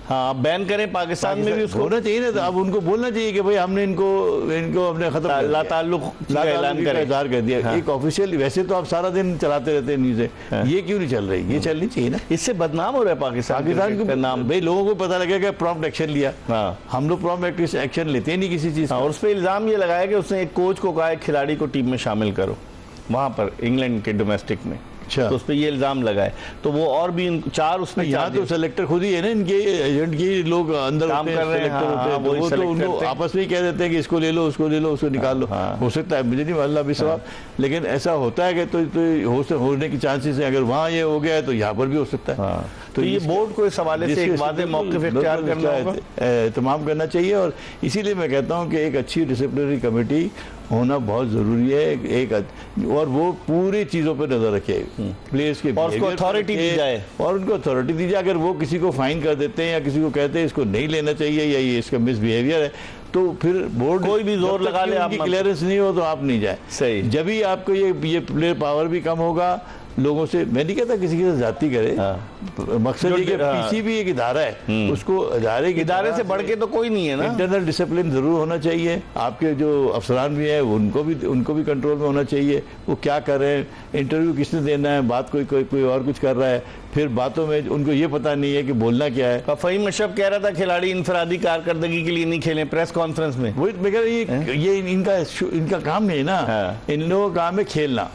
हाँ, बैन करें पाकिस्तान में भी उसको होना चाहिए ना, तो अब उनको बोलना चाहिए कि भाई हमने इनको अपने खत्म लाताल्लुक इज़हार कर दिया। एक ऑफिशियल, वैसे तो आप सारा दिन चलाते रहते हैं न्यूज़ें, ये क्यों नहीं चल रही? ये चलनी चाहिए ना, इससे बदनाम हो रहा है पाकिस्तान का नाम। भाई लोगों को पता लगेगा प्रॉम्प्ट एक्शन लिया, हम लोग प्रॉम्प्ट एक्शन लेते हैं नहीं किसी चीज़, और उस पर इल्ज़ाम ये लगाया कि उसने एक कोच को कहा खिलाड़ी को टीम में शामिल करो, वहाँ पर इंग्लैंड के डोमेस्टिक में। अच्छा, तो उस पर ये इल्ज़ाम लगाए, तो वो और भी चार उसमें यहाँ तो सेलेक्टर खुद ही है ना, इनके एजेंट की लोग अंदर काम कर रहे हैं, वो तो उनको आपस में ही कह देते हैं कि इसको ले लो, उसको ले लो, उसको निकाल लो। हो सकता है, मुझे नहीं अल्लाह भी सवाब, लेकिन ऐसा होता है कि तो होने की चांसेस है। अगर वहाँ ये हो गया है तो यहाँ पर भी हो सकता है। तो ये बोर्ड को इस हवाले से एक वादे मौक़िफ़ इख्तियार करना होगा, तमाम करना चाहिए, और इसीलिए मैं कहता हूँ कि एक अच्छी डिसिप्लिनरी कमेटी होना बहुत ज़रूरी है, और वो पूरी चीज़ों पर नज़र रखे, प्लेयर्स के, और उसको अथॉरिटी दी जाए, और उनको अथॉरिटी दी जाए। अगर वो किसी को फाइन कर देते हैं या किसी को कहते हैं इसको नहीं लेना चाहिए या ये इसका मिसबिहेवियर है, तो फिर बोर्ड कोई भी जोर लगा ले, आपकी क्लियरेंस नहीं हो तो आप नहीं जाए। सही, जब ही आपको ये प्लेयर पावर भी कम होगा लोगों से, मैं नहीं कहता किसी के साथ जाती करे, मकसद ये कि पीसीबी एक इदारा है, उसको इदारे से बढ़ के तो कोई नहीं है ना। इंटरनल डिसिप्लिन जरूर होना चाहिए, आपके जो अफसरान भी हैं उनको भी कंट्रोल में होना चाहिए, वो क्या कर रहे हैं, इंटरव्यू किसने देना है, बात कोई और कुछ कर रहा है, फिर बातों में उनको ये पता नहीं है कि बोलना क्या है। फ़हीम अशरफ कह रहा था खिलाड़ी इनफरादी कारकर्दगी के लिए नहीं खेलें प्रेस कॉन्फ्रेंस में, वही मैं कह रहा ये इनका काम नहीं है ना, इन लोगों का काम है खेलना।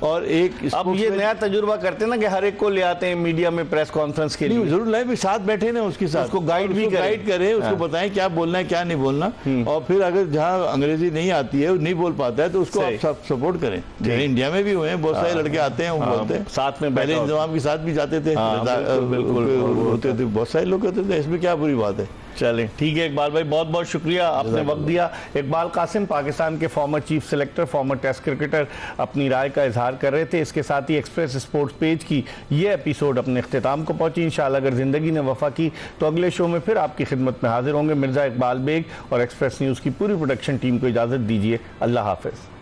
और एक अब ये नया तजुर्बा करते हैं ना कि हर एक को ले आते हैं मीडिया में प्रेस कॉन्फ्रेंस के लिए, जरूर लाए, साथ बैठे ना उसके साथ, उसको गाइड करें, उसको बताएं क्या बोलना है क्या नहीं बोलना, और फिर अगर जहाँ अंग्रेजी नहीं आती है, नहीं बोल पाता है, तो उसको आप सपोर्ट करें। जैसे इंडिया में भी हुए हैं बहुत सारे लड़के आते हैं, वो बोलते हैं साथ में, पहले इंतजाम के साथ भी जाते थे, होते थे बहुत सारे लोग होते थे, इसमें क्या बुरी बात है। चलें, ठीक है इकबाल भाई, बहुत बहुत शुक्रिया, आपने वक्त दिया। इकबाल कासिम, पाकिस्तान के former chief selector, former test cricketer, अपनी राय का इजहार कर रहे थे। इसके साथ ही एक्सप्रेस स्पोर्ट्स पेज की ये एपिसोड अपने इख्तिताम को पहुंची। इंशाल्लाह अगर ज़िंदगी ने वफा की तो अगले शो में फिर आपकी खिदमत में हाजिर होंगे। मिर्ज़ा इकबाल बेग और एक्सप्रेस न्यूज़ की पूरी प्रोडक्शन टीम को इजाज़त दीजिए। अल्लाह हाफ़िज़।